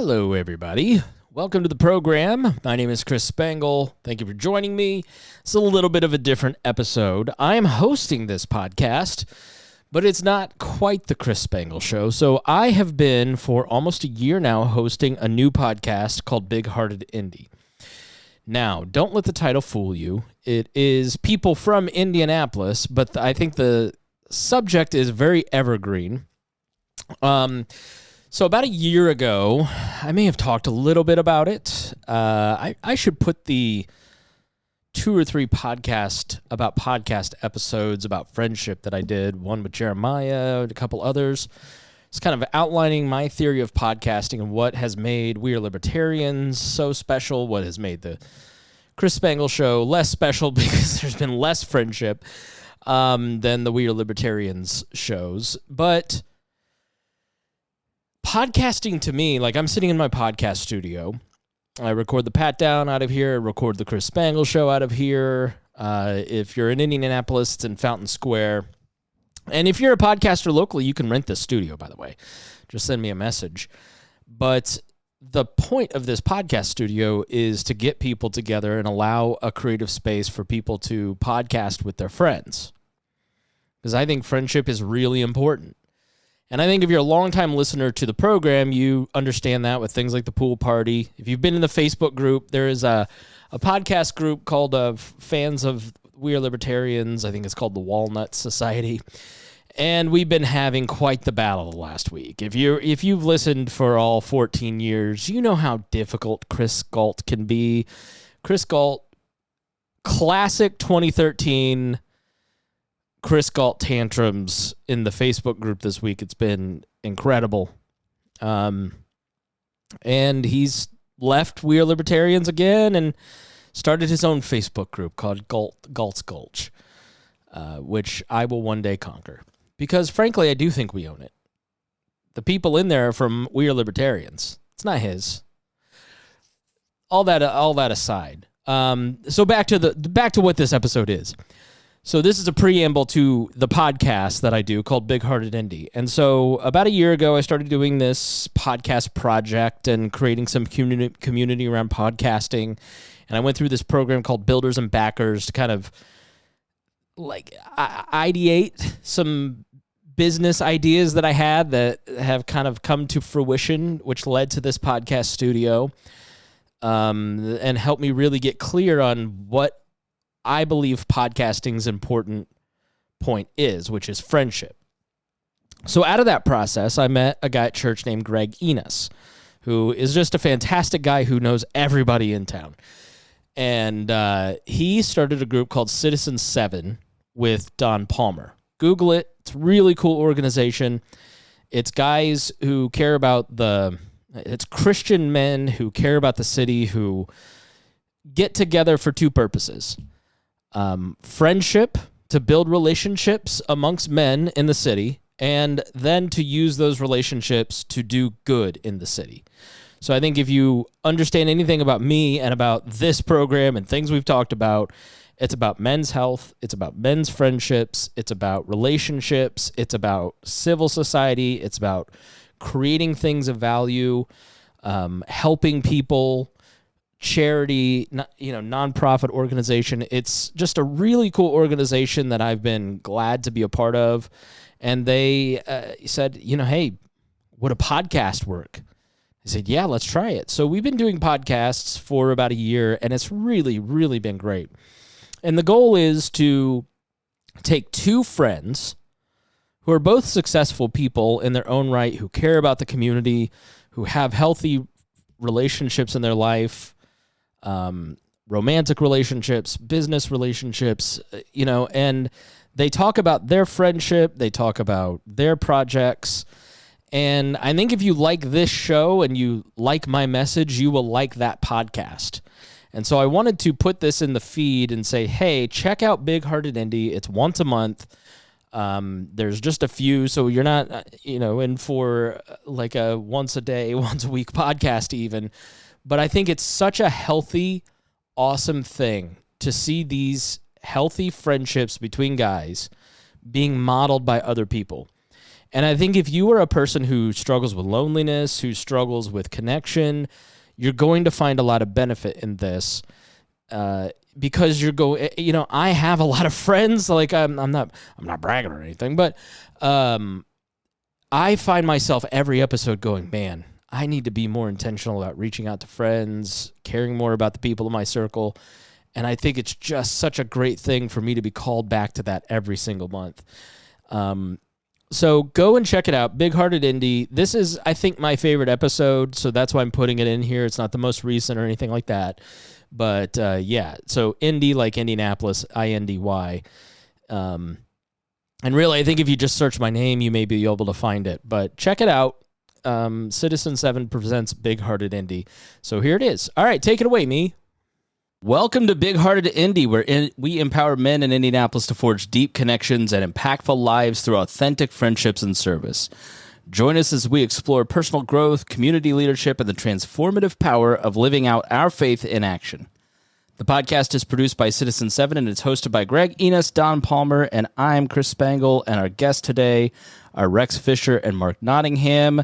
Hello, everybody. Welcome to the program. My name is Chris Spangle. Thank you for joining me. It's a little bit of a different episode. I am hosting this podcast, but it's not quite the Chris Spangle Show. So I have been, for almost a year now, hosting a new podcast called Hearted Indy. Now, don't let the title fool you. It is people from Indianapolis, but I think the subject is very evergreen. So about a year ago, I may have talked a little bit about it. I should put the 2 or 3 podcast episodes about friendship that I did, one with Jeremiah and a couple others. It's kind of outlining my theory of podcasting and what has made We Are Libertarians so special, what has made the Chris Spangle Show less special because there's been less friendship than the We Are Libertarians shows. But podcasting to me, like I'm sitting in my podcast studio. I record the Pat Down out of here, I record the Chris Spangle Show out of here. If you're in Indianapolis, it's in Fountain Square. And if you're a podcaster locally, you can rent this studio, by the way. Just send me a message. But the point of this podcast studio is to get people together and allow a creative space for people to podcast with their friends. Because I think friendship is really important. And I think if you're a longtime listener to the program, you understand that with things like the pool party. If you've been in the Facebook group, there is a podcast group called Fans of We Are Libertarians. I think it's called the Walnut Society. And we've been having quite the battle the last week. If you've listened for all 14 years, you know how difficult Chris Galt can be. Chris Galt, classic 2013 Chris Galt tantrums in the Facebook group this week. It's been incredible. And he's left We Are Libertarians again and started his own Facebook group called Galt's Gulch, which I will one day conquer. Because, frankly, I do think we own it. The people in there are from We Are Libertarians. It's not his. All that aside. So back to what this episode is. So this is a preamble to the podcast that I do called Hearted Indy. And so about a year ago, I started doing this podcast project and creating some community around podcasting. And I went through this program called Builders and Backers to kind of like ideate some business ideas that I had that have kind of come to fruition, which led to this podcast studio, and helped me really get clear on what I believe podcasting's important point is, which is friendship. So out of that process, I met a guy at church named Greg Enos, who is just a fantastic guy who knows everybody in town. And he started a group called Citizen 7 with Don Palmer. Google it. It's a really cool organization. It's guys who care about it's Christian men who care about the city, who get together for 2 purposes. Friendship, to build relationships amongst men in the city, and then to use those relationships to do good in the city. So I think if you understand anything about me and about this program and things we've talked about, it's about men's health, it's about men's friendships, it's about relationships, it's about civil society, it's about creating things of value, helping people, charity, nonprofit organization. It's just a really cool organization that I've been glad to be a part of. And they said, hey, would a podcast work? I said, yeah, let's try it. So we've been doing podcasts for about a year, and it's really, really been great. And the goal is to take 2 friends who are both successful people in their own right, who care about the community, who have healthy relationships in their life, romantic relationships, business relationships, and they talk about their friendship, they talk about their projects. And I think if you like this show and you like my message, you will like that podcast. And so I wanted to put this in the feed and say, hey, check out Hearted Indy. It's once a month. There's just a few, so you're not, in for like a once a day, once a week podcast even. But I think it's such a healthy, awesome thing to see these healthy friendships between guys being modeled by other people. And I think if you are a person who struggles with loneliness, who struggles with connection, you're going to find a lot of benefit in this because I have a lot of friends. Like I'm not bragging or anything, but I find myself every episode going, man, I need to be more intentional about reaching out to friends, caring more about the people in my circle. And I think it's just such a great thing for me to be called back to that every single month. So go and check it out. Big Hearted Indy. This is, I think, my favorite episode, so that's why I'm putting it in here. It's not the most recent or anything like that. But, yeah, so Indy like Indianapolis, INDY. And really, I think if you just search my name, you may be able to find it. But check it out. Citizen 7 presents Big Hearted Indy. So here it is. All right, take it away, me. Welcome to Big Hearted Indy, where we empower men in Indianapolis to forge deep connections and impactful lives through authentic friendships and service. Join us as we explore personal growth, community leadership, and the transformative power of living out our faith in action. The podcast is produced by Citizen 7, and it's hosted by Greg Enos, Don Palmer, and I'm Chris Spangle, and our guests today are Rex Fisher and Mark Nottingham.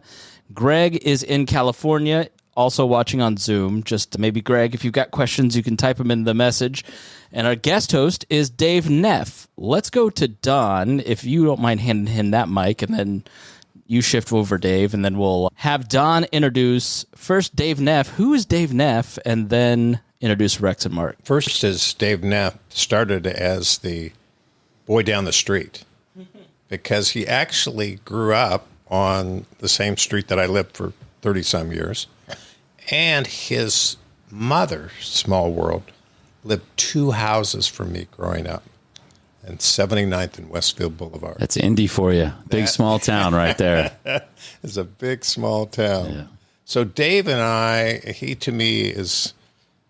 Greg is in California, also watching on Zoom. Just maybe, Greg, if you've got questions, you can type them in the message. And our guest host is Dave Neff. Let's go to Don, if you don't mind handing him that mic, and then you shift over, Dave, and then we'll have Don introduce first Dave Neff. Who is Dave Neff? And then introduce Rex and Mark. First is Dave Neff started as the boy down the street because he actually grew up on the same street that I lived for 30-some years. And his mother, small world, lived 2 houses from me growing up, and 79th and Westfield Boulevard. That's Indy for you. Big, small town right there. It's a big, small town. Yeah. So Dave and I,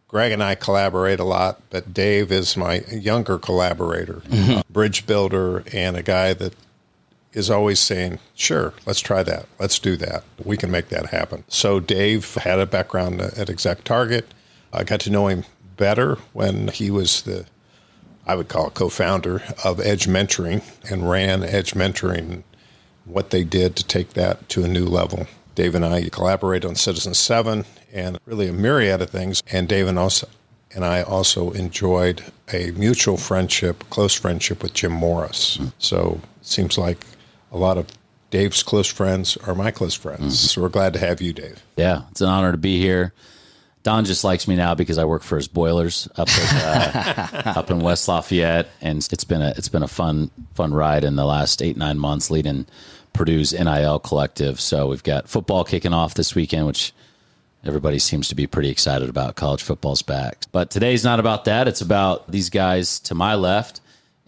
Greg and I collaborate a lot, but Dave is my younger collaborator, bridge builder, and a guy that is always saying, sure, let's try that. Let's do that. We can make that happen. So Dave had a background at Exact Target. I got to know him better when he was I would call it co-founder of Edge Mentoring and ran Edge Mentoring, what they did to take that to a new level. Dave and I collaborate on Citizen 7 and really a myriad of things. And Dave and I also enjoyed a mutual friendship, close friendship with Jim Morris. So it seems like a lot of Dave's close friends are my close friends. So we're glad to have you, Dave. Yeah, it's an honor to be here. Don just likes me now because I work for his boilers up in West Lafayette, and it's been a fun ride in the last 8-9 months leading Purdue's NIL collective. So we've got football kicking off this weekend, which everybody seems to be pretty excited about. College football's back. But today's not about that. It's about these guys to my left.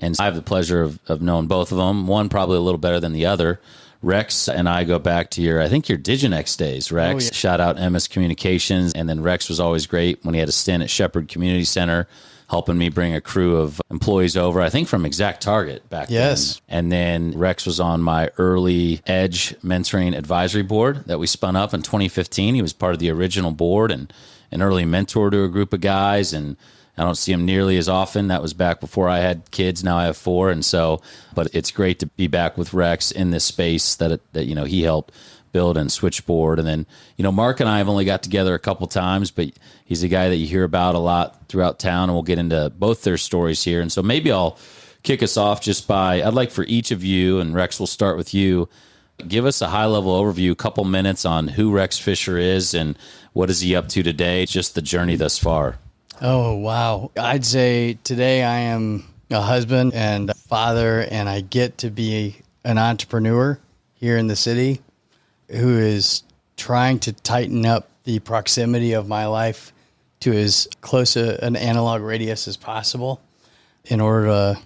And I have the pleasure of knowing both of them. One probably a little better than the other. Rex and I go back to your Diginex days, Rex. Oh, yeah. Shout out MS Communications. And then Rex was always great when he had a stint at Shepherd Community Center, helping me bring a crew of employees over, I think from Exact Target back then. And then Rex was on my early Edge Mentoring Advisory Board that we spun up in 2015. He was part of the original board and an early mentor to a group of guys, and I don't see him nearly as often. That was back before I had kids. Now I have 4. And so, but it's great to be back with Rex in this space that he helped build and switchboard. And then, Mark and I have only got together a couple times, but he's a guy that you hear about a lot throughout town, and we'll get into both their stories here. And so maybe I'll kick us off I'd like for each of you, and Rex, we'll start with you, give us a high-level overview, a couple minutes on who Rex Fisher is and what is he up to today, just the journey thus far. Oh, wow. I'd say today I am a husband and a father, and I get to be an entrepreneur here in the city who is trying to tighten up the proximity of my life to as close an analog radius as possible in order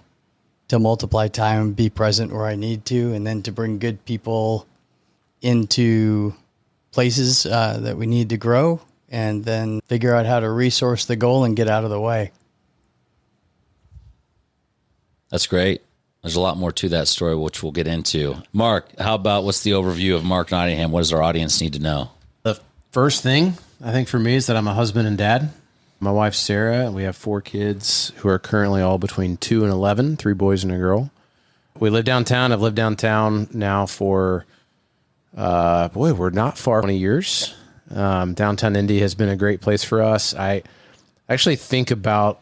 to multiply time and be present where I need to, and then to bring good people into places that we need to grow, and then figure out how to resource the goal and get out of the way. That's great. There's a lot more to that story, which we'll get into. Mark, what's the overview of Mark Nottingham? What does our audience need to know? The first thing, I think, for me is that I'm a husband and dad. My wife's Sarah, and we have 4 kids who are currently all between 2 and 11, 3 boys and a girl. We live downtown. I've lived downtown now for, we're not far 20 years. Downtown Indy has been a great place for us. I actually think about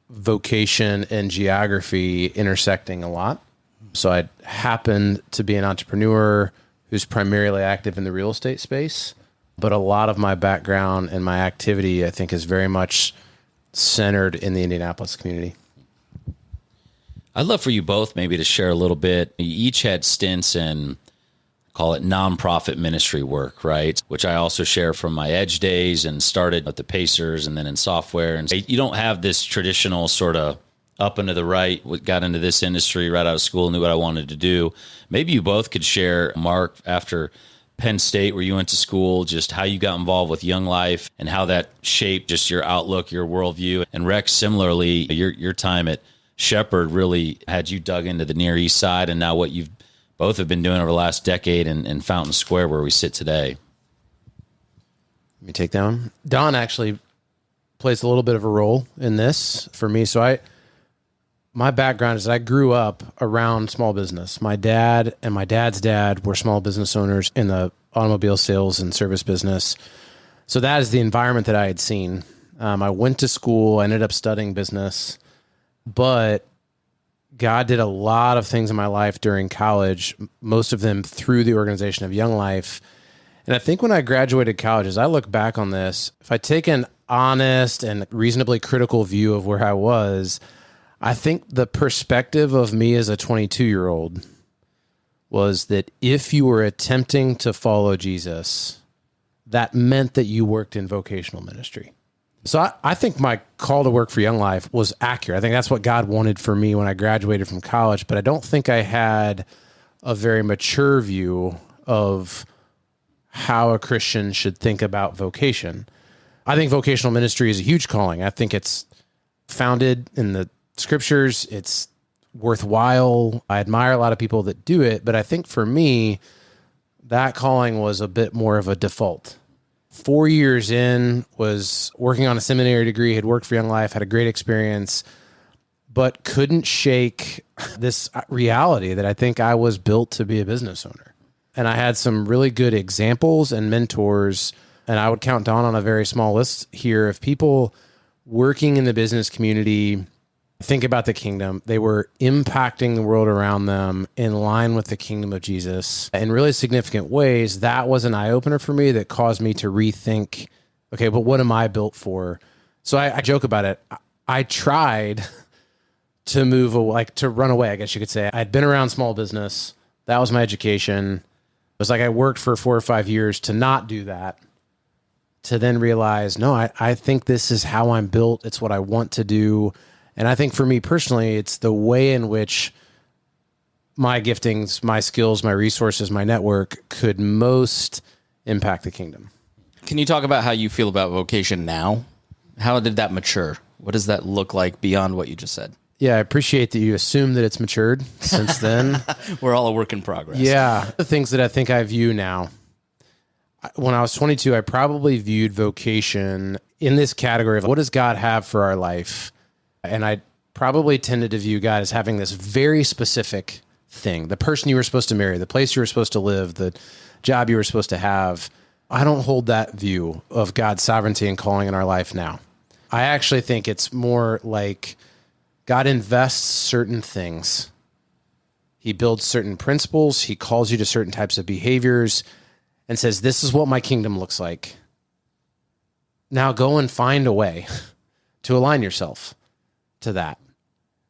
vocation and geography intersecting a lot. So I happen to be an entrepreneur who's primarily active in the real estate space, but a lot of my background and my activity, I think, is very much centered in the Indianapolis community. I'd love for you both maybe to share a little bit. You each had stints in, call it nonprofit ministry work, right? Which I also share from my Edge days and started at the Pacers and then in software. And you don't have this traditional sort of up and to the right, got into this industry right out of school, knew what I wanted to do. Maybe you both could share, Mark, after Penn State, where you went to school, just how you got involved with Young Life and how that shaped just your outlook, your worldview. And Rex, similarly, your time at Shepherd really had you dug into the Near East Side, and now what you've both have been doing over the last decade in Fountain Square, where we sit today. Let me take that one. Don actually plays a little bit of a role in this for me. So my background is I grew up around small business. My dad and my dad's dad were small business owners in the automobile sales and service business. So that is the environment that I had seen. I went to school, I ended up studying business, but God did a lot of things in my life during college, most of them through the organization of Young Life. And I think when I graduated college, as I look back on this, if I take an honest and reasonably critical view of where I was, I think the perspective of me as a 22-year-old was that if you were attempting to follow Jesus, that meant that you worked in vocational ministry. So I think my call to work for Young Life was accurate. I think that's what God wanted for me when I graduated from college, but I don't think I had a very mature view of how a Christian should think about vocation. I think vocational ministry is a huge calling. I think it's founded in the scriptures. It's worthwhile. I admire a lot of people that do it, but I think for me, that calling was a bit more of a default. 4 years in, was working on a seminary degree, had worked for Young Life, had a great experience, but couldn't shake this reality that I think I was built to be a business owner. And I had some really good examples and mentors, and I would count Don on a very small list here of people working in the business community. Think about the kingdom. They were impacting the world around them in line with the kingdom of Jesus in really significant ways. That was an eye-opener for me that caused me to rethink, okay, but what am I built for? So I joke about it. I tried to move away, to run away, I guess you could say. I'd been around small business. That was my education. It was like I worked for 4 or 5 years to not do that, to then realize, no, I think this is how I'm built. It's what I want to do. And I think for me personally, it's the way in which my giftings, my skills, my resources, my network could most impact the kingdom. Can you talk about how you feel about vocation now? How did that mature? What does that look like beyond what you just said? Yeah, I appreciate that you assume that it's matured since then. We're all a work in progress. Yeah. The things that I think I view now. When I was 22, I probably viewed vocation in this category of what does God have for our life? And I probably tended to view God as having this very specific thing, the person you were supposed to marry, the place you were supposed to live, the job you were supposed to have. I don't hold that view of God's sovereignty and calling in our life now. I actually think it's more like God invests certain things. He builds certain principles. He calls you to certain types of behaviors and says, this is what my kingdom looks like. Now go and find a way to align yourself to that.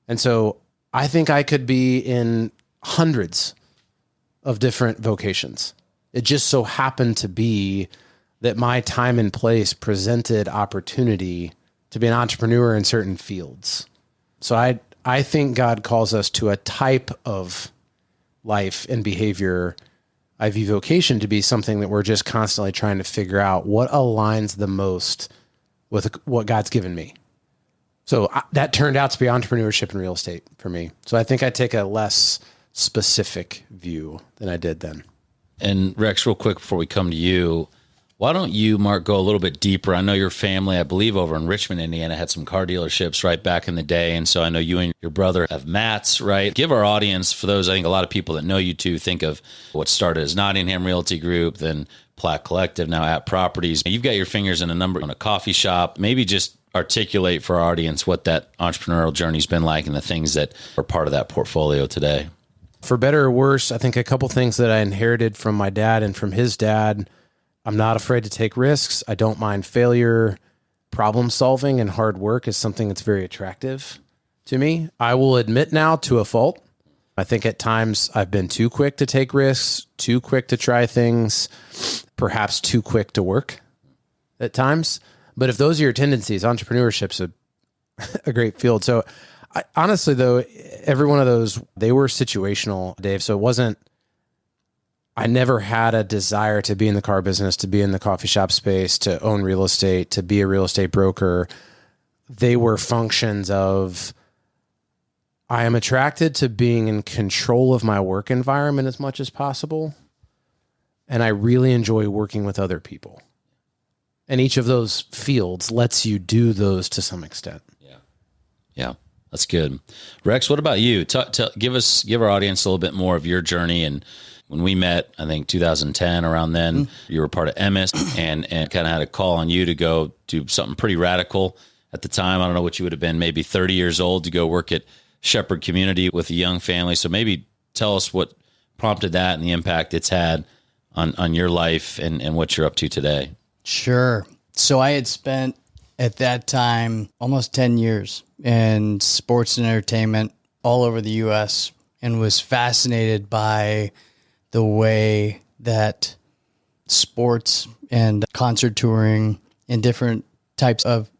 And so I think I could be in hundreds of different vocations. It just so happened to be that my time and place presented opportunity to be an entrepreneur in certain fields. So I think God calls us to a type of life and behavior. I view vocation to be something that we're just constantly trying to figure out what aligns the most with what God's given me. So that turned out to be entrepreneurship and real estate for me. So I think I take a less specific view than I did then. And Rex, real quick before we come to you, Why don't you, Mark, go a little bit deeper? I know your family, I believe over in Richmond, Indiana, had some car dealerships right back in the day. And so I know you and your brother have Matt's, right? Give our audience, for those, I think a lot of people that know you two think of what started as Nottingham Realty Group, then Plaque Collective, now At Properties. You've got your fingers in a number on a coffee shop. Maybe just articulate for our audience what that entrepreneurial journey's been like and the things that are part of that portfolio today. For better or worse, I think a couple things that I inherited from my dad and from his dad. I'm not afraid to take risks. I don't mind failure. Problem solving and hard work is something that's very attractive to me. I will admit now to a fault. I think at times I've been too quick to take risks, too quick to try things, perhaps too quick to work at times. But if those are your tendencies, entrepreneurship's a great field. So honestly, though, every one of those, they were situational, Dave. So it wasn't, I never had a desire to be in the car business, to be in the coffee shop space, to own real estate, to be a real estate broker. They were functions of, I am attracted to being in control of my work environment as much as possible. And I really enjoy working with other people. And each of those fields lets you do those to some extent. Yeah. That's good. Rex, what about you? Give our audience a little bit more of your journey. And when we met, I think 2010, around then, you were part of Emmis and kind of had a call on you to go do something pretty radical at the time. I don't know what you would have been, maybe 30 years old, to go work at Shepherd Community with a young family. So maybe tell us what prompted that and the impact it's had on your life and what you're up to today. Sure. So I had spent at that time almost 10 years in sports and entertainment all over the U.S. and was fascinated by the way that sports and concert touring and different types of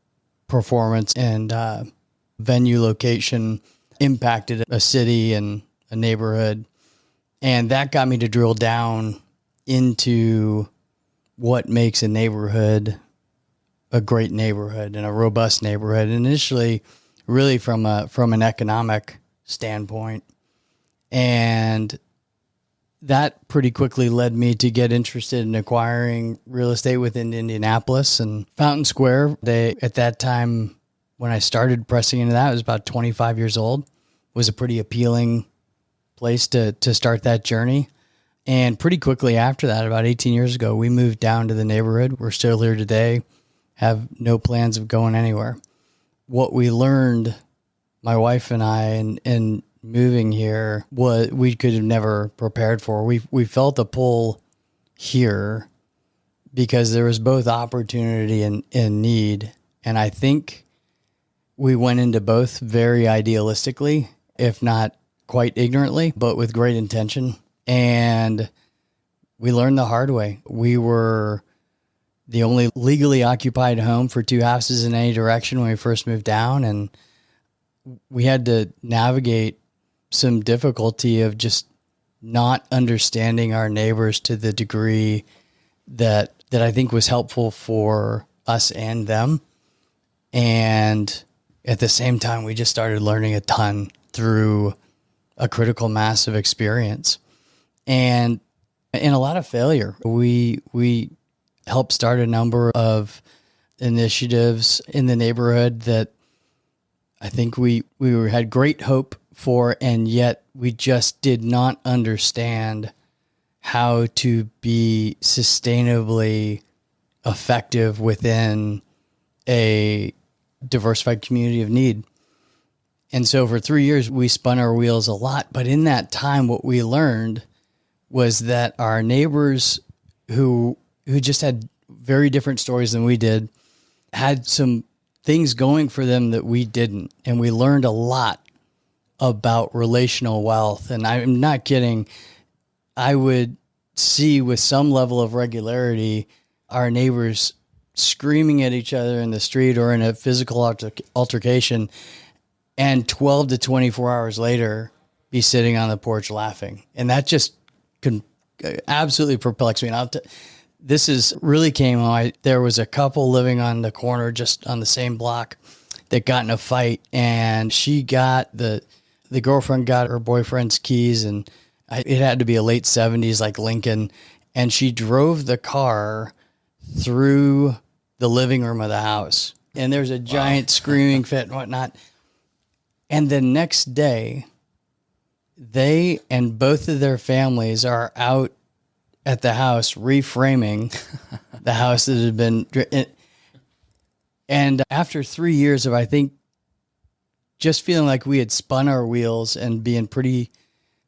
performance and venue location impacted a city and a neighborhood. And that got me to drill down into what makes a neighborhood a great neighborhood and a robust neighborhood. And initially, really from an economic standpoint. And that pretty quickly led me to get interested in acquiring real estate within Indianapolis and Fountain Square. At that time, when I started pressing into that, I was about 25 years old. Was a pretty appealing place to start that journey. And pretty quickly after that, about 18 years ago, we moved down to the neighborhood. We're still here today, have no plans of going anywhere. What we learned, my wife and I, in moving here, what we could have never prepared for. We felt a pull here because there was both opportunity and need. And I think we went into both very idealistically, if not quite ignorantly, but with great intention. And we learned the hard way. We were the only legally occupied home for two houses in any direction when we first moved down. And we had to navigate some difficulty of just not understanding our neighbors to the degree that I think was helpful for us and them. And at the same time, we just started learning a ton through a critical mass of experience and a lot of failure. We helped start a number of initiatives in the neighborhood that I think we had great hope for, and yet we just did not understand how to be sustainably effective within a diversified community of need. And so for 3 years, we spun our wheels a lot. But in that time, what we learned was that our neighbors who just had very different stories than we did had some things going for them that we didn't. And we learned a lot about relational wealth. And I'm not kidding. I would see with some level of regularity our neighbors screaming at each other in the street or in a physical altercation, and 12 to 24 hours later be sitting on the porch laughing. And that just absolutely perplexed me. And this is really came on. There was a couple living on the corner just on the same block that got in a fight, and she got the girlfriend got her boyfriend's keys, and it had to be a late 70s like Lincoln, and she drove the car through the living room of the house. And there's a giant screaming fit and whatnot. And the next day, they and both of their families are out at the house reframing the house that had been. And after 3 years of, I think, just feeling like we had spun our wheels and being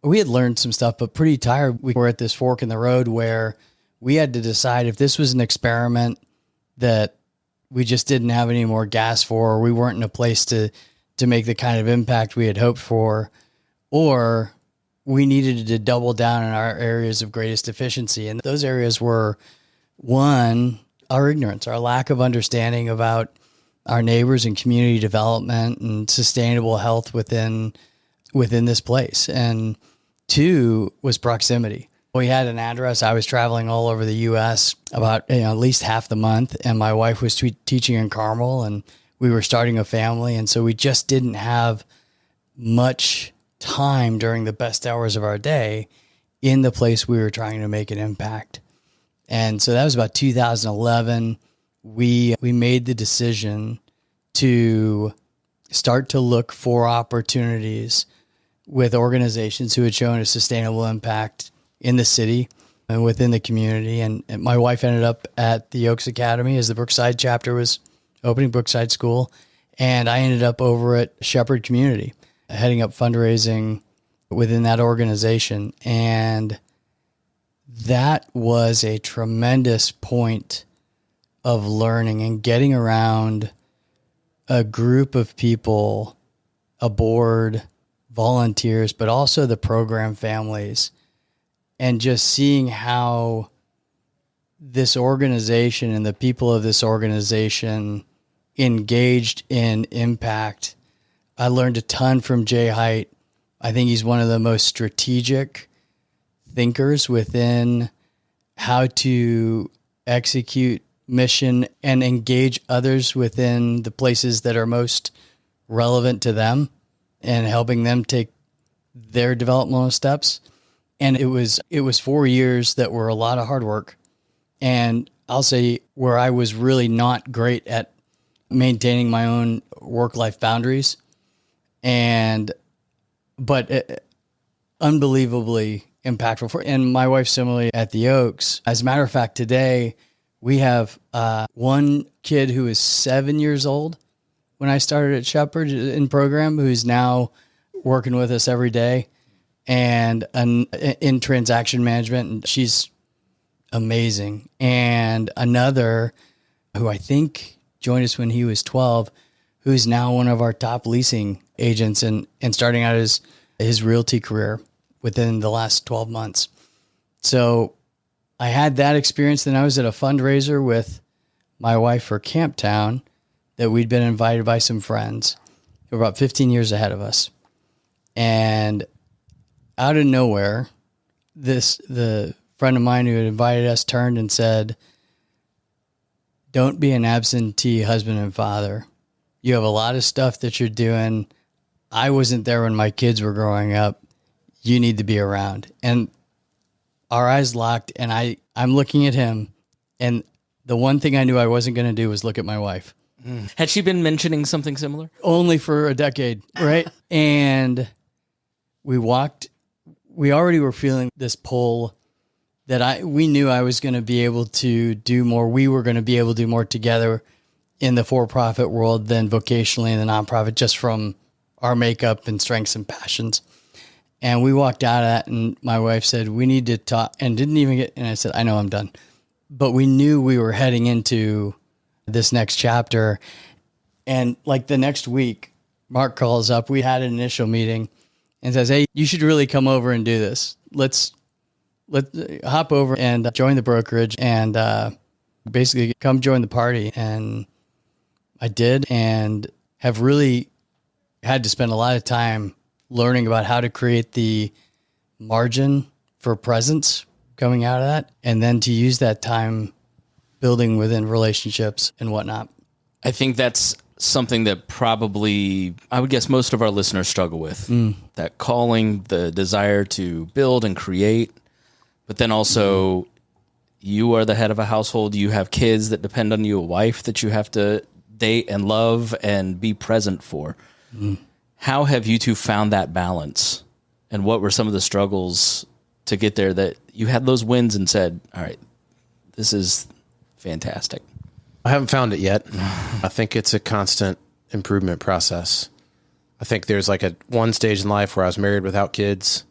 we had learned some stuff, but pretty tired. We were at this fork in the road where we had to decide if this was an experiment that we just didn't have any more gas for, or we weren't in a place to make the kind of impact we had hoped for, or we needed to double down in our areas of greatest efficiency. And those areas were, one, our ignorance, our lack of understanding about our neighbors and community development and sustainable health within this place. And two was proximity. We had an address. I was traveling all over the U.S. about at least half the month, and my wife was teaching in Carmel, and we were starting a family. And so we just didn't have much time during the best hours of our day in the place we were trying to make an impact. And so that was about 2011. We made the decision to start to look for opportunities with organizations who had shown a sustainable impact in the city and within the community. And my wife ended up at the Oaks Academy as the Brookside chapter was opening, Brookside School. And I ended up over at Shepherd Community, heading up fundraising within that organization. And that was a tremendous point of learning and getting around a group of people, a board, volunteers, but also the program families, and just seeing how this organization and the people of this organization engaged in impact. I learned a ton from Jay Height. I think he's one of the most strategic thinkers within how to execute mission and engage others within the places that are most relevant to them and helping them take their developmental steps. And it was 4 years that were a lot of hard work. And I'll say where I was really not great at maintaining my own work-life boundaries, but unbelievably impactful. And my wife similarly at the Oaks. As a matter of fact, today we have one kid who is 7 years old when I started at Shepherd in program, who's now working with us every day and in transaction management. And she's amazing. And another who I think joined us when he was 12, who's now one of our top leasing agents and starting out his realty career within the last 12 months. So I had that experience. Then I was at a fundraiser with my wife for Camptown that we'd been invited by some friends who were about 15 years ahead of us. And out of nowhere, the friend of mine who had invited us turned and said, "Don't be an absentee husband and father. You have a lot of stuff that you're doing. I wasn't there when my kids were growing up. You need to be around." And our eyes locked, and I'm looking at him, and the one thing I knew I wasn't going to do was look at my wife. Had she been mentioning something similar? Only for a decade, right? And we already were feeling this pull that we knew I was going to be able to do more. We were going to be able to do more together in the for-profit world than vocationally in the nonprofit, just from our makeup and strengths and passions. And we walked out of that, and my wife said, "We need to talk," and didn't even and I said, "I know, I'm done." But we knew we were heading into this next chapter. And like the next week, Mark calls up. We had an initial meeting and says, "Hey, you should really come over and do this. Let's hop over and join the brokerage and basically come join the party." And I did, and have really had to spend a lot of time learning about how to create the margin for presence coming out of that, and then to use that time building within relationships and whatnot. I think that's something that probably, I would guess, most of our listeners struggle with. That calling, the desire to build and create, but then also you are the head of a household. You have kids that depend on you, a wife that you have to date and love and be present for. How have you two found that balance? And what were some of the struggles to get there that you had those wins and said, all right, this is fantastic? I haven't found it yet. I think it's a constant improvement process. I think there's like one stage in life where I was married without kids.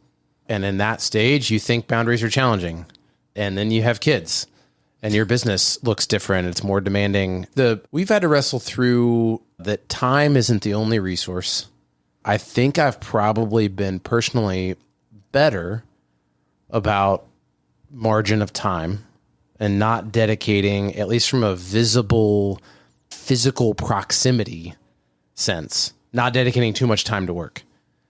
And in that stage, you think boundaries are challenging. And then you have kids and your business looks different. It's more demanding. We've had to wrestle through that time isn't the only resource. I think I've probably been personally better about margin of time and not dedicating, at least from a visible physical proximity sense, not dedicating too much time to work.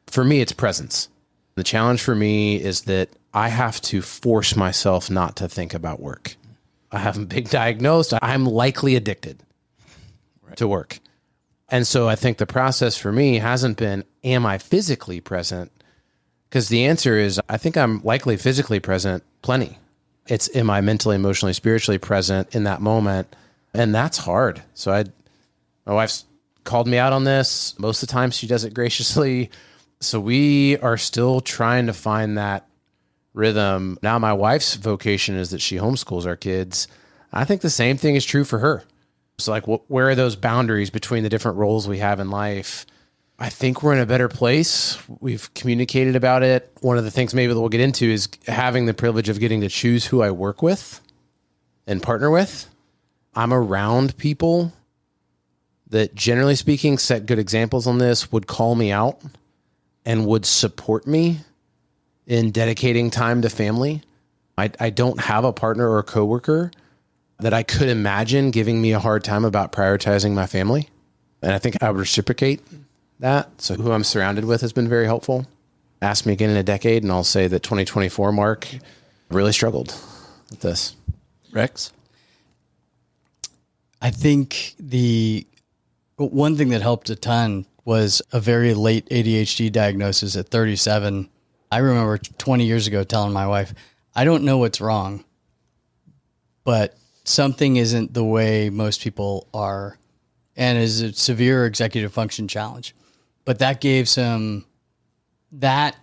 For me, it's presence. The challenge for me is that I have to force myself not to think about work. I haven't been diagnosed. I'm likely addicted to work. And so I think the process for me hasn't been, am I physically present? Because the answer is, I think I'm likely physically present plenty. It's, am I mentally, emotionally, spiritually present in that moment? And that's hard. So my wife's called me out on this. Most of the time she does it graciously. So we are still trying to find that rhythm. Now my wife's vocation is that she homeschools our kids. I think the same thing is true for her. So like, where are those boundaries between the different roles we have in life? I think we're in a better place. We've communicated about it. One of the things maybe that we'll get into is having the privilege of getting to choose who I work with and partner with. I'm around people that, generally speaking, set good examples on this, would call me out and would support me in dedicating time to family. I don't have a partner or a coworker that I could imagine giving me a hard time about prioritizing my family. And I think I would reciprocate that. So who I'm surrounded with has been very helpful. Ask me again in a decade and I'll say that 2024 Mark really struggled with this. Rex? I think the one thing that helped a ton was a very late ADHD diagnosis at 37. I remember 20 years ago telling my wife, I don't know what's wrong, but something isn't the way most people are, and is a severe executive function challenge. But that that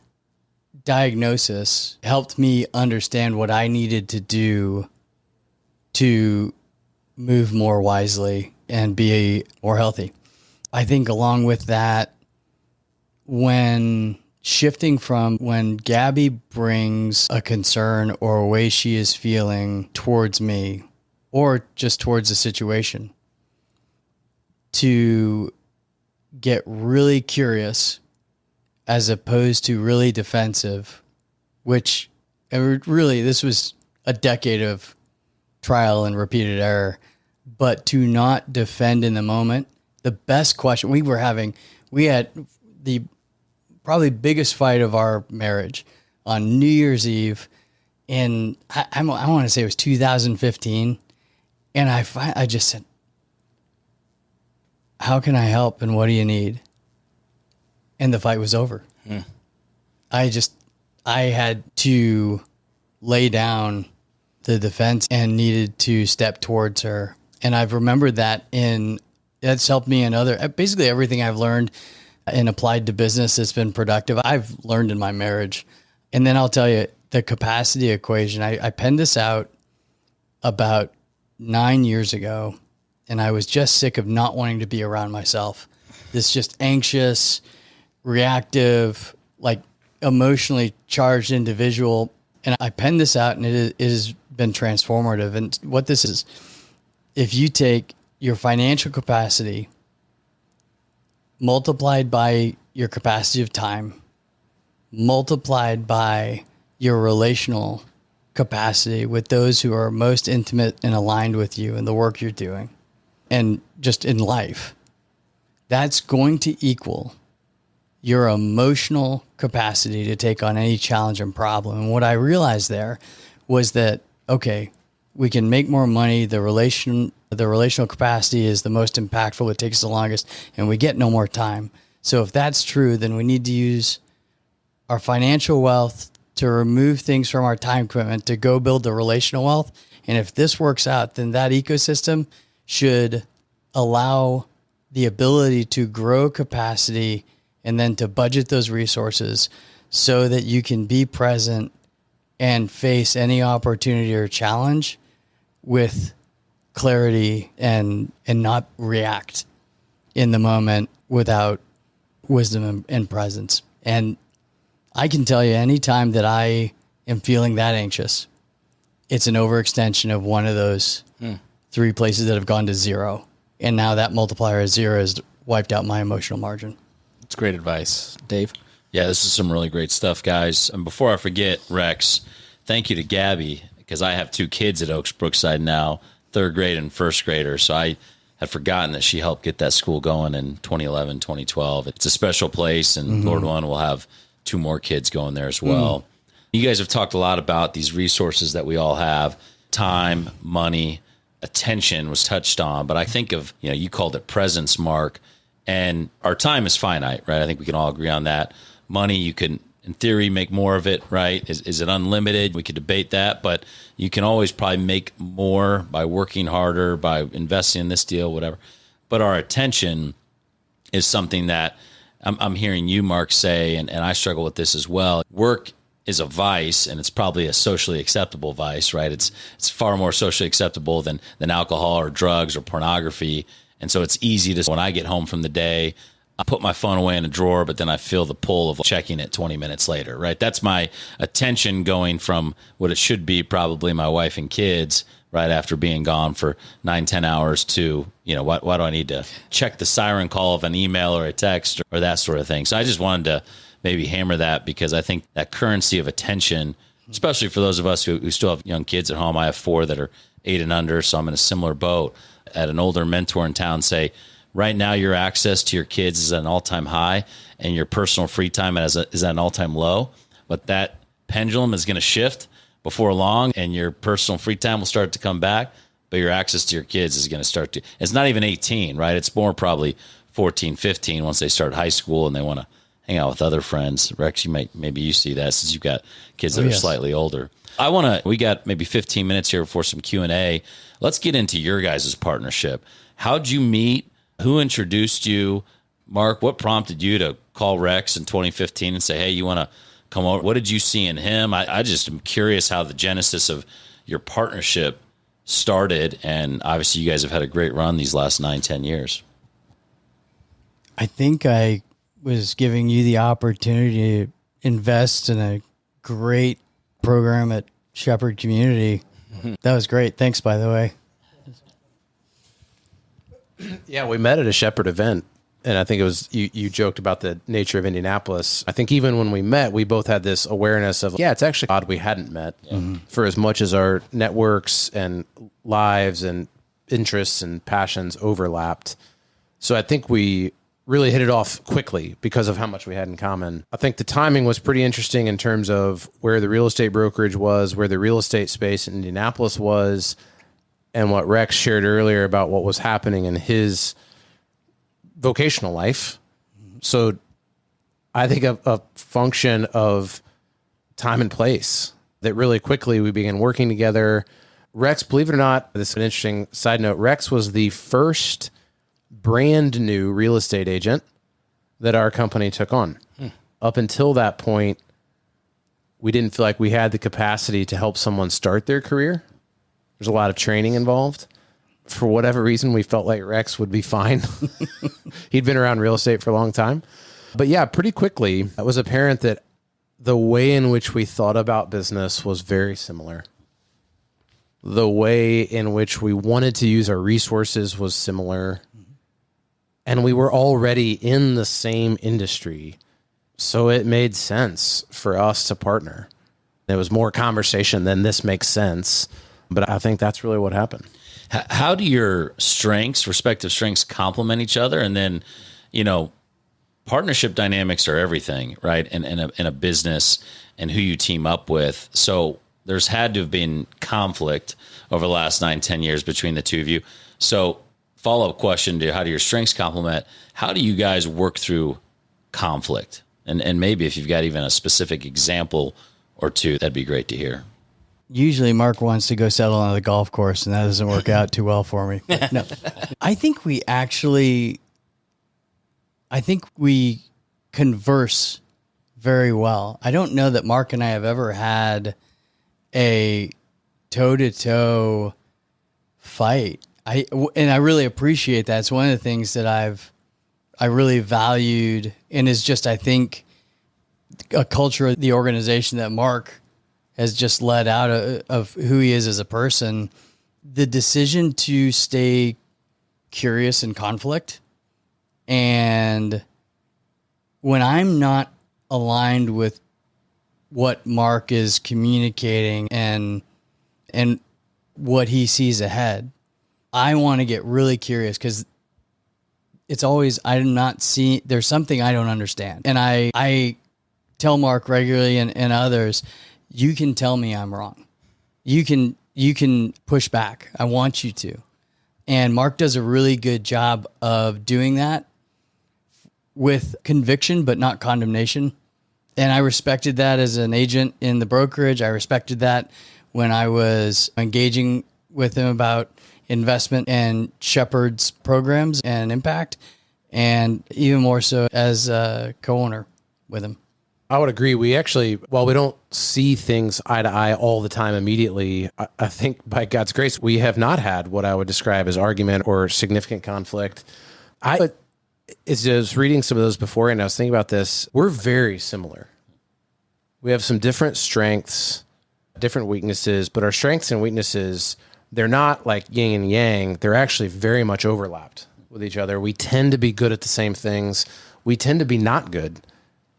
diagnosis helped me understand what I needed to do to move more wisely and be more healthy. I think along with that, when Gabby brings a concern or a way she is feeling towards me or just towards the situation, to get really curious as opposed to really defensive, which really, this was a decade of trial and repeated error, but to not defend in the moment. The best question we had the probably biggest fight of our marriage on New Year's Eve, and I want to say it was 2015, and I just said, how can I help and what do you need? And the fight was over. I had to lay down the defense and needed to step towards her. And I've remembered that, that's helped me in basically everything I've learned and applied to business that's been productive, I've learned in my marriage. And then I'll tell you the capacity equation. I penned this out about 9 years ago, and I was just sick of not wanting to be around myself. This just anxious, reactive, like emotionally charged individual. And I penned this out, and it has been transformative. And what this is, if you take your financial capacity multiplied by your capacity of time, multiplied by your relational capacity with those who are most intimate and aligned with you in the work you're doing and just in life, that's going to equal your emotional capacity to take on any challenge and problem. And what I realized there was that, okay, we can make more money. The relational capacity is the most impactful. It takes the longest, and we get no more time. So if that's true, then we need to use our financial wealth to remove things from our time commitment to go build the relational wealth. And if this works out, then that ecosystem should allow the ability to grow capacity and then to budget those resources so that you can be present and face any opportunity or challenge with clarity and not react in the moment without wisdom and presence. And I can tell you, anytime that I am feeling that anxious, it's an overextension of one of those 3 places that have gone to 0. And now that multiplier of 0 has wiped out my emotional margin. It's great advice. Dave? Yeah, this is some really great stuff, guys. And before I forget, Rex, thank you to Gabby, because I have 2 kids at Oaks Brookside now, 3rd grade and 1st grader. So I had forgotten that she helped get that school going in 2011, 2012. It's a special place, and Lord willing, we'll have 2 more kids going there as well. You guys have talked a lot about these resources that we all have. Time, money, attention was touched on, but I think of, you called it presence, Mark, and our time is finite, right? I think we can all agree on that. Money, you can, in theory, make more of it, right? Is it unlimited? We could debate that, but you can always probably make more by working harder, by investing in this deal, whatever. But our attention is something that I'm hearing you, Mark, say, and I struggle with this as well. Work is a vice, and it's probably a socially acceptable vice, right? It's far more socially acceptable than alcohol or drugs or pornography. And so it's easy to, when I get home from the day, I put my phone away in a drawer, but then I feel the pull of checking it 20 minutes later, right? That's my attention going from what it should be, probably my wife and kids, right after being gone for 9-10 hours to, why do I need to check the siren call of an email or a text or that sort of thing? So I just wanted to maybe hammer that, because I think that currency of attention, especially for those of us who still have young kids at home. I have 4 that are 8 and under, so I'm in a similar boat. At an older mentor in town say, right now your access to your kids is at an all-time high and your personal free time is at an all-time low, but that pendulum is going to shift before long and your personal free time will start to come back, but your access to your kids is going to start to, it's not even 18, right? It's more probably 14, 15 once they start high school and they want to hang out with other friends. Rex, maybe you see that since you've got kids that are slightly older. We got maybe 15 minutes here for some Q&A. Let's get into your guys' partnership. How'd you meet? Who introduced you? Mark, what prompted you to call Rex in 2015 and say, hey, you want to come over? What did you see in him? I just am curious how the genesis of your partnership started. And obviously you guys have had a great run these last 9-10 years. I think I was giving you the opportunity to invest in a great program at Shepherd Community. That was great. Thanks, by the way. Yeah, we met at a Shepherd event, and I think it was you joked about the nature of Indianapolis. I think even when we met, we both had this awareness of, it's actually odd we hadn't met for as much as our networks and lives and interests and passions overlapped. So I think we really hit it off quickly because of how much we had in common. I think the timing was pretty interesting in terms of where the real estate brokerage was, where the real estate space in Indianapolis was, and what Rex shared earlier about what was happening in his vocational life. So I think a function of time and place that really quickly we began working together. Rex, believe it or not, this is an interesting side note, Rex was the first brand new real estate agent that our company took on. Up until that point, we didn't feel like we had the capacity to help someone start their career. There's a lot of training involved. For whatever reason, we felt like Rex would be fine. He'd been around real estate for a long time. But yeah, pretty quickly, it was apparent that the way in which we thought about business was very similar. The way in which we wanted to use our resources was similar. And we were already in the same industry. So it made sense for us to partner. It was more conversation than this makes sense. But I think that's really what happened. How do your respective strengths complement each other? And then, partnership dynamics are everything, right? In a business and who you team up with. So there's had to have been conflict over the last 9-10 years between the two of you. So follow-up question to how do your strengths complement? How do you guys work through conflict? And maybe if you've got even a specific example or two, that'd be great to hear. Usually Mark wants to go settle on the golf course, and that doesn't work out too well for me. But no, I think we converse very well. I don't know that Mark and I have ever had a toe-to-toe fight. I really appreciate that. It's one of the things that I really valued, and is just, I think, a culture of the organization that Mark has just led out of who he is as a person. The decision to stay curious in conflict, and when I'm not aligned with what Mark is communicating and what he sees ahead, I want to get really curious, because it's always, there's something I don't understand. And I tell Mark regularly and others, you can tell me I'm wrong. You can push back. I want you to. And Mark does a really good job of doing that with conviction, but not condemnation. And I respected that as an agent in the brokerage. I respected that when I was engaging with him about investment and Shepherd's programs and impact, and even more so as a co-owner with him. I would agree. We actually, while we don't see things eye to eye all the time immediately, I think by God's grace, we have not had what I would describe as argument or significant conflict. I was reading some of those before, and I was thinking about this. We're very similar. We have some different strengths, different weaknesses, but our strengths and weaknesses, they're not like yin and yang. They're actually very much overlapped with each other. We tend to be good at the same things. We tend to be not good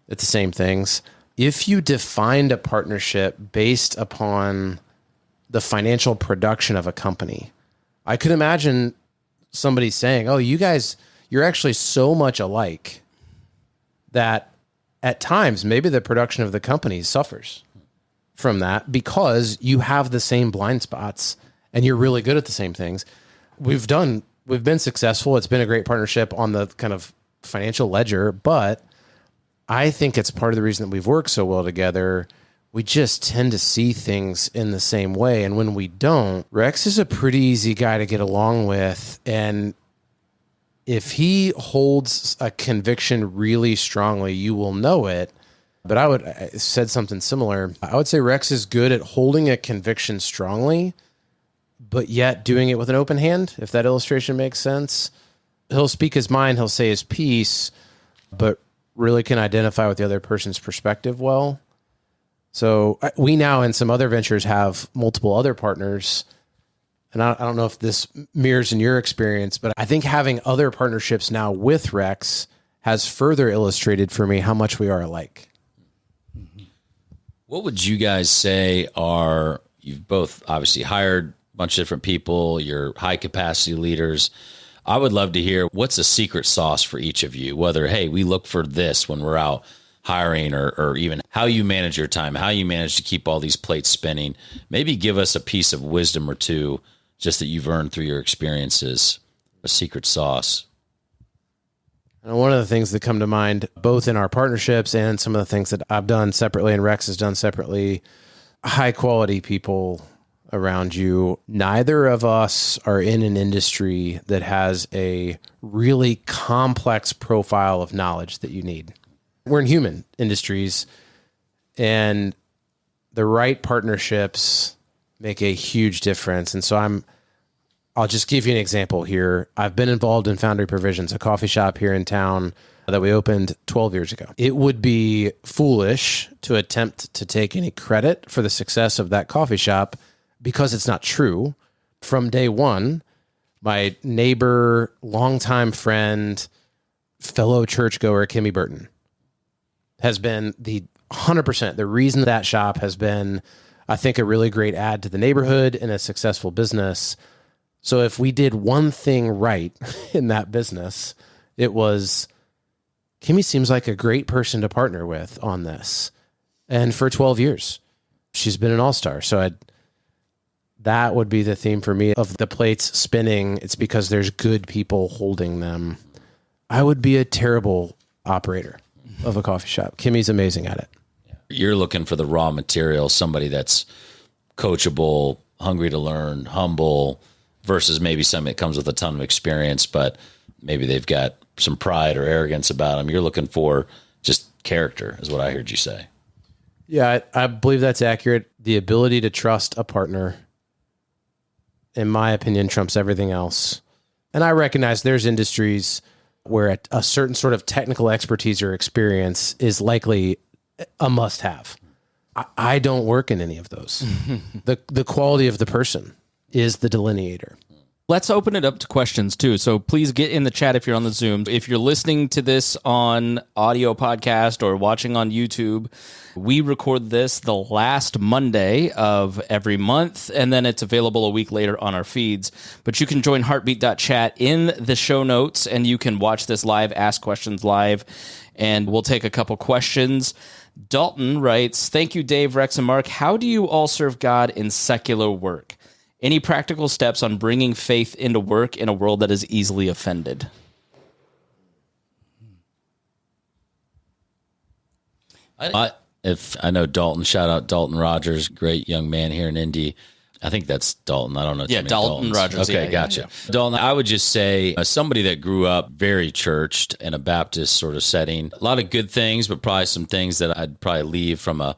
at the same things. If you defined a partnership based upon the financial production of a company, I could imagine somebody saying, oh, you guys, you're actually so much alike that at times maybe the production of the company suffers from that, because you have the same blind spots and you're really good at the same things. We've been successful. It's been a great partnership on the kind of financial ledger, but I think it's part of the reason that we've worked so well together. We just tend to see things in the same way. And when we don't, Rex is a pretty easy guy to get along with. And if he holds a conviction really strongly, you will know it. But I said something similar. I would say Rex is good at holding a conviction strongly, but yet doing it with an open hand, if that illustration makes sense. He'll speak his mind, he'll say his piece, but really can identify with the other person's perspective well. So we now in some other ventures have multiple other partners. And I don't know if this mirrors in your experience, but I think having other partnerships now with Rex has further illustrated for me how much we are alike. What would you guys say you've both obviously hired a bunch of different people, you're high capacity leaders. I would love to hear what's a secret sauce for each of you, whether, hey, we look for this when we're out hiring, or even how you manage your time, how you manage to keep all these plates spinning. Maybe give us a piece of wisdom or two just that you've earned through your experiences, a secret sauce. And one of the things that come to mind, both in our partnerships and some of the things that I've done separately and Rex has done separately, high quality people around you. Neither of us are in an industry that has a really complex profile of knowledge that you need. We're in human industries, and the right partnerships make a huge difference. And so I'll just give you an example here. I've been involved in Foundry Provisions, a coffee shop here in town that we opened 12 years ago. It would be foolish to attempt to take any credit for the success of that coffee shop, because it's not true. From day one, my neighbor, longtime friend, fellow churchgoer, Kimmy Burton, has been the 100%. The reason that shop has been, I think, a really great add to the neighborhood and a successful business. So if we did one thing right in that business, it was, Kimmy seems like a great person to partner with on this. And for 12 years, she's been an all-star. So that would be the theme for me of the plates spinning. It's because there's good people holding them. I would be a terrible operator of a coffee shop. Kimmy's amazing at it. Yeah. You're looking for the raw material, somebody that's coachable, hungry to learn, humble, versus maybe somebody that comes with a ton of experience, but maybe they've got some pride or arrogance about them. You're looking for just character, is what I heard you say. Yeah, I believe that's accurate. The ability to trust a partner, in my opinion, trumps everything else. And I recognize there's industries where a certain sort of technical expertise or experience is likely a must-have. I don't work in any of those. The quality of the person is the delineator. Let's open it up to questions too. So please get in the chat if you're on the Zoom. If you're listening to this on audio podcast or watching on YouTube, we record this the last Monday of every month, and then it's available a week later on our feeds. But you can join heartbeat.chat in the show notes, and you can watch this live, ask questions live, and we'll take a couple questions. Dalton writes, thank you, Dave, Rex, and Mark. How do you all serve God in secular work? Any practical steps on bringing faith into work in a world that is easily offended? If I know Dalton, shout out Dalton Rogers, great young man here in Indy. I think that's Dalton. I don't know. Yeah, Dalton Rogers. Okay, yeah, gotcha. Yeah. Dalton, I would just say, as somebody that grew up very churched in a Baptist sort of setting, a lot of good things, but probably some things that I'd probably leave from a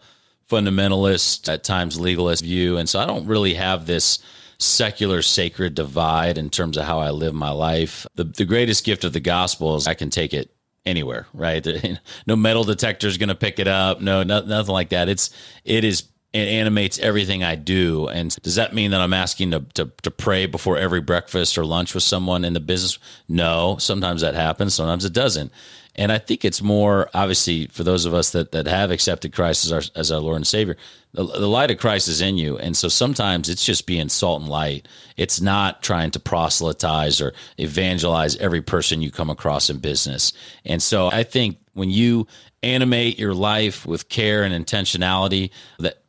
fundamentalist, at times legalist view. And so I don't really have this secular sacred divide in terms of how I live my life. The greatest gift of the gospel is I can take it anywhere, right? No metal detector is going to pick it up. No, nothing like that. It animates everything I do. And does that mean that I'm asking to pray before every breakfast or lunch with someone in the business? No, sometimes that happens. Sometimes it doesn't. And I think it's more, obviously, for those of us that have accepted Christ as our Lord and Savior, the light of Christ is in you. And so sometimes it's just being salt and light. It's not trying to proselytize or evangelize every person you come across in business. And so I think when you animate your life with care and intentionality, that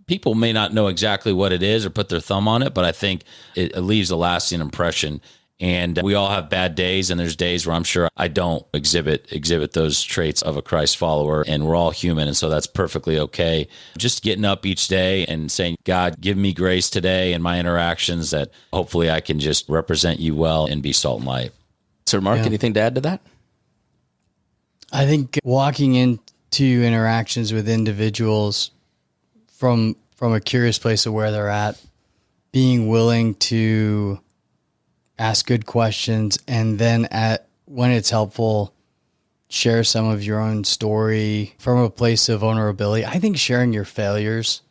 people may not know exactly what it is or put their thumb on it, but I think it leaves a lasting impression. And we all have bad days, and there's days where I'm sure I don't exhibit those traits of a Christ follower, and we're all human, and so that's perfectly okay. Just getting up each day and saying, God, give me grace today in my interactions that hopefully I can just represent you well and be salt and light. Sir Mark, anything to add to that? I think walking into interactions with individuals from a curious place of where they're at, being willing to ask good questions, and then when it's helpful, share some of your own story from a place of vulnerability. I think sharing your failures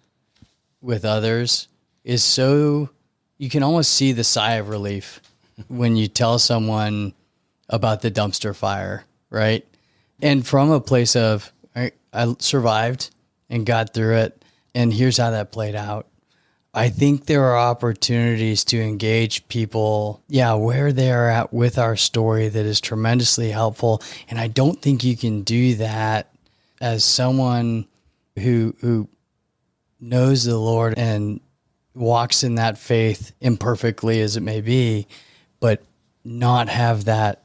with others is so, you can almost see the sigh of relief when you tell someone about the dumpster fire, right? And from a place of, I survived and got through it, and here's how that played out. I think there are opportunities to engage people, where they are at with our story that is tremendously helpful. And I don't think you can do that as someone who knows the Lord and walks in that faith imperfectly as it may be, but not have that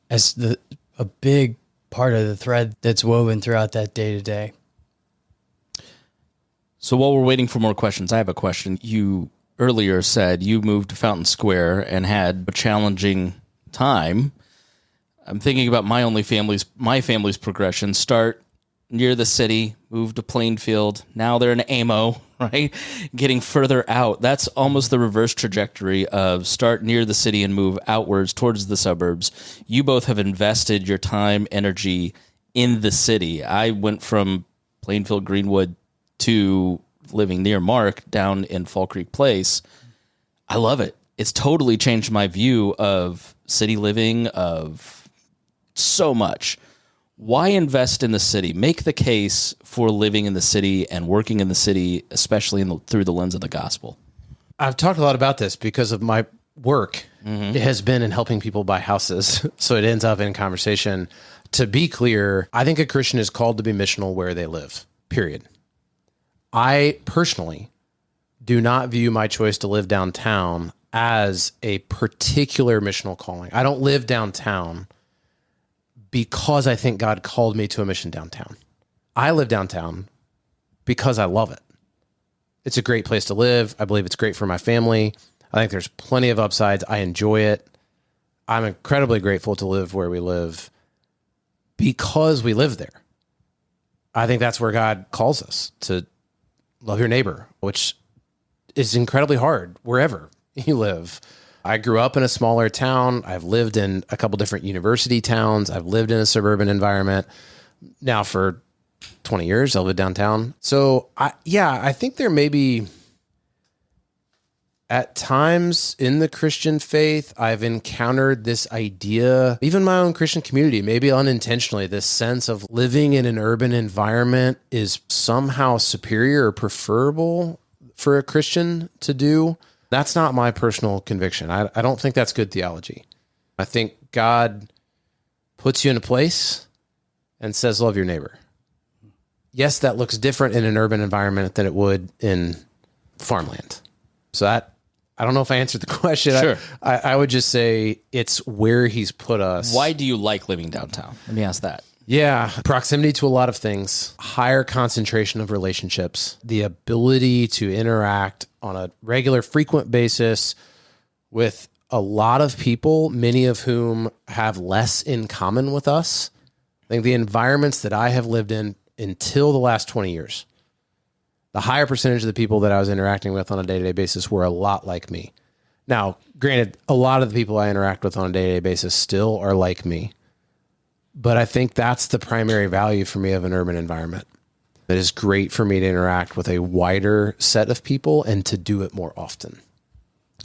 as a big part of the thread that's woven throughout that day to day. So while we're waiting for more questions, I have a question. You earlier said you moved to Fountain Square and had a challenging time. I'm thinking about my family's progression. Start near the city, move to Plainfield. Now they're in Amo, right? Getting further out. That's almost the reverse trajectory of start near the city and move outwards towards the suburbs. You both have invested your time, energy in the city. I went from Plainfield, Greenwood, to living near Mark down in Fall Creek Place. I love it. It's totally changed my view of city living, of so much. Why invest in the city? Make the case for living in the city and working in the city, especially through the lens of the gospel. I've talked a lot about this because of my work. It has been in helping people buy houses. So it ends up in conversation. To be clear, I think a Christian is called to be missional where they live, period. I personally do not view my choice to live downtown as a particular missional calling. I don't live downtown because I think God called me to a mission downtown. I live downtown because I love it. It's a great place to live. I believe it's great for my family. I think there's plenty of upsides. I enjoy it. I'm incredibly grateful to live where we live because we live there. I think that's where God calls us, to love your neighbor, which is incredibly hard wherever you live. I grew up in a smaller town. I've lived in a couple different university towns. I've lived in a suburban environment now for 20 years. I live downtown. So I think there may be, at times in the Christian faith, I've encountered this idea, even my own Christian community, maybe unintentionally, this sense of living in an urban environment is somehow superior or preferable for a Christian to do. That's not my personal conviction. I don't think that's good theology. I think God puts you in a place and says, love your neighbor. Yes, that looks different in an urban environment than it would in farmland. So that, I don't know if I answered the question. Sure. I would just say it's where he's put us. Why do you like living downtown? Let me ask that. Yeah, proximity to a lot of things, higher concentration of relationships, the ability to interact on a regular, frequent basis with a lot of people, many of whom have less in common with us. I think the environments that I have lived in until the last 20 years, the higher percentage of the people that I was interacting with on a day-to-day basis were a lot like me. Now, granted, a lot of the people I interact with on a day-to-day basis still are like me. But I think that's the primary value for me of an urban environment. It is great for me to interact with a wider set of people and to do it more often.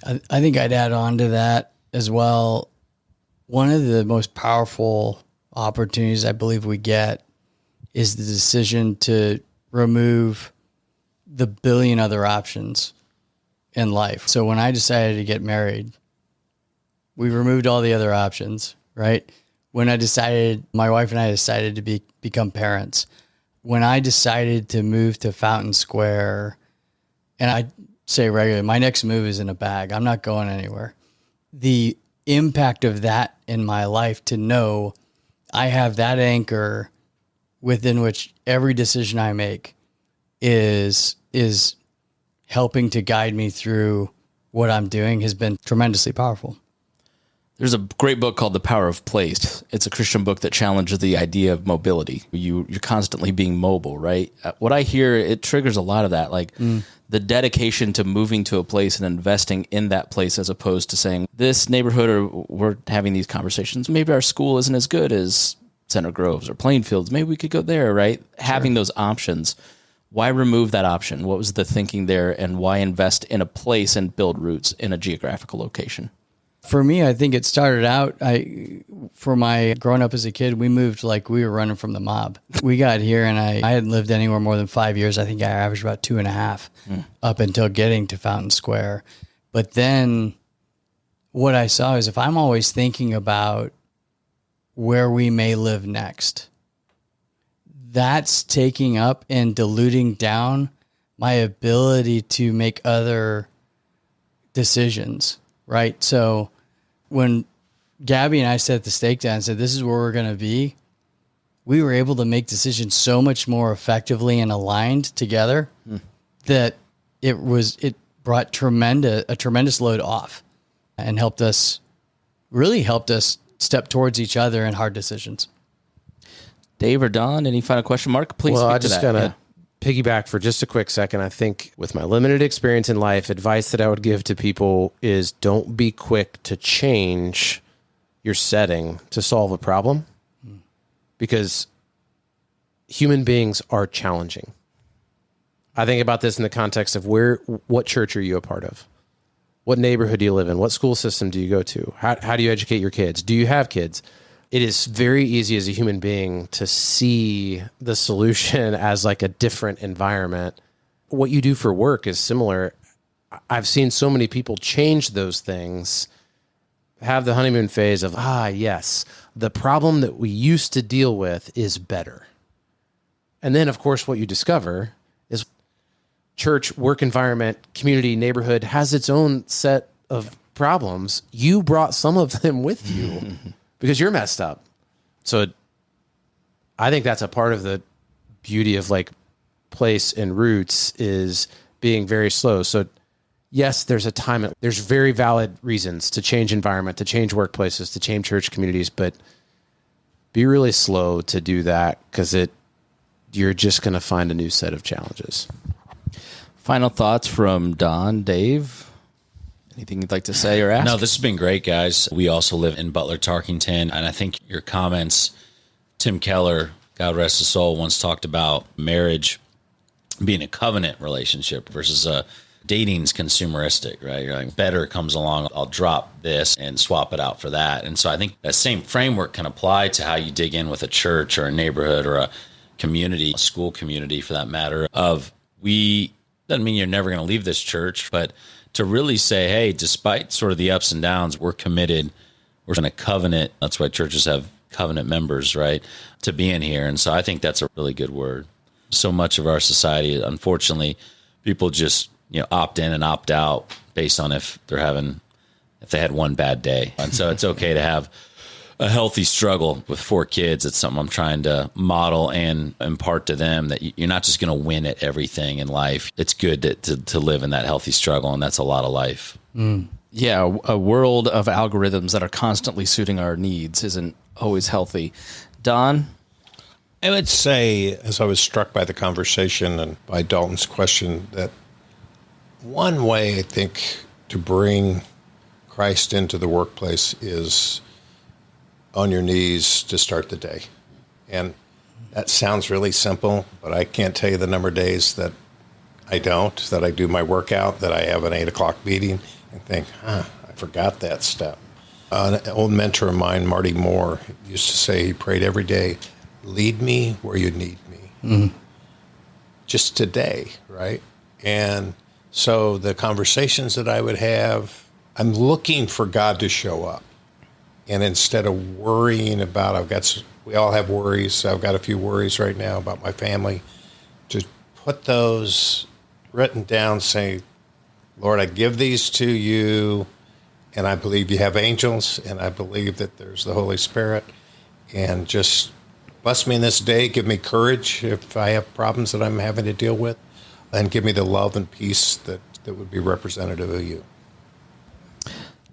I think I'd add on to that as well. One of the most powerful opportunities I believe we get is the decision to remove the billion other options in life. So when I decided to get married, we removed all the other options, right? When I decided, my wife and I decided to become parents. When I decided to move to Fountain Square, and I say regularly, my next move is in a bag. I'm not going anywhere. The impact of that in my life, to know I have that anchor within which every decision I make is helping to guide me through what I'm doing, has been tremendously powerful. There's a great book called The Power of Place. It's a Christian book that challenges the idea of mobility. You're constantly being mobile, right? What I hear, it triggers a lot of that, like the dedication to moving to a place and investing in that place, as opposed to saying, this neighborhood, or we're having these conversations, maybe our school isn't as good as Center Groves or Plainfields. Maybe we could go there, right? Sure. Having those options. Why remove that option? What was the thinking there, and why invest in a place and build roots in a geographical location? For me, I think it started out, for my growing up as a kid, we moved like we were running from the mob. We got here and I hadn't lived anywhere more than 5 years. I think I averaged about 2.5 up until getting to Fountain Square. But then what I saw is, if I'm always thinking about where we may live next, that's taking up and diluting down my ability to make other decisions, right? So when Gabby and I set the stake down and said, this is where we're going to be, we were able to make decisions so much more effectively and aligned together that it brought a tremendous load off, and really helped us step towards each other in hard decisions. Dave or Don, any final question? Mark, please speak to that. Well, I just got to piggyback for just a quick second. I think with my limited experience in life, advice that I would give to people is, don't be quick to change your setting to solve a problem, because human beings are challenging. I think about this in the context of what church are you a part of? What neighborhood do you live in? What school system do you go to? How do you educate your kids? Do you have kids? It is very easy as a human being to see the solution as like a different environment. What you do for work is similar. I've seen so many people change those things, have the honeymoon phase of, yes, the problem that we used to deal with is better. And then, of course, what you discover is church, work environment, community, neighborhood has its own set of problems. You brought some of them with you because you're messed up. So I think that's a part of the beauty of like place in Roots is being very slow. So yes, there's a time, there's very valid reasons to change environment, to change workplaces, to change church communities, but be really slow to do that, because you're just going to find a new set of challenges. Final thoughts from Don, Dave? Anything you'd like to say or ask? No, this has been great, guys. We also live in Butler, Tarkington, and I think your comments, Tim Keller, God rest his soul, once talked about marriage being a covenant relationship versus dating's consumeristic, right? You're like, better comes along, I'll drop this and swap it out for that. And so I think that same framework can apply to how you dig in with a church or a neighborhood or a community, a school community for that matter, doesn't mean you're never going to leave this church, but to really say, hey, despite sort of the ups and downs, we're committed, we're in a covenant. That's why churches have covenant members, right, to being here. And so I think that's a really good word. So much of our society, unfortunately, people just, opt in and opt out based on if they had one bad day. And so it's okay to have a healthy struggle. With 4 kids, it's something I'm trying to model and impart to them, that you're not just going to win at everything in life. It's good to live in that healthy struggle, and that's a lot of life. Yeah, a world of algorithms that are constantly suiting our needs isn't always healthy. Don? I would say, as I was struck by the conversation and by Dalton's question, that one way I think to bring Christ into the workplace is on your knees to start the day. And that sounds really simple, but I can't tell you the number of days that I do my workout, that I have an 8 o'clock meeting and think, I forgot that step. An old mentor of mine, Marty Moore, used to say he prayed every day, lead me where you need me. Just today, right? And so the conversations that I would have, I'm looking for God to show up. And instead of worrying about, we all have worries. I've got a few worries right now about my family. To put those written down, say, Lord, I give these to you, and I believe you have angels, and I believe that there's the Holy Spirit, and just bless me in this day. Give me courage if I have problems that I'm having to deal with, and give me the love and peace that would be representative of you.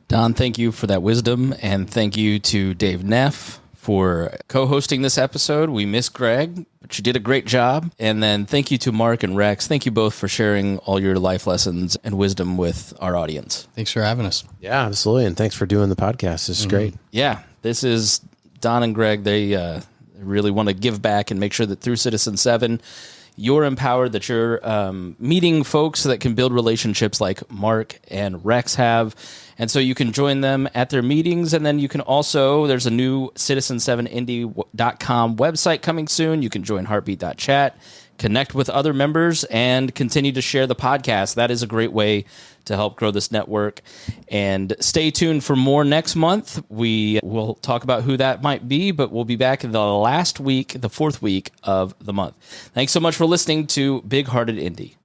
Don, thank you for that wisdom, and thank you to Dave Neff for co-hosting this episode. We miss Greg, but you did a great job. And then thank you to Mark and Rex. Thank you both for sharing all your life lessons and wisdom with our audience. Thanks for having us. Yeah, absolutely. And thanks for doing the podcast. This is great. Yeah, this is Don and Greg. They really want to give back and make sure that through Citizen 7, you're empowered, that you're meeting folks that can build relationships like Mark and Rex have. And so you can join them at their meetings. And then you can also, there's a new citizen7indy.com website coming soon. You can join heartbeat.chat, connect with other members, and continue to share the podcast. That is a great way to help grow this network. And stay tuned for more next month. We will talk about who that might be, but we'll be back in the last week, the 4th week of the month. Thanks so much for listening to Big Hearted Indy.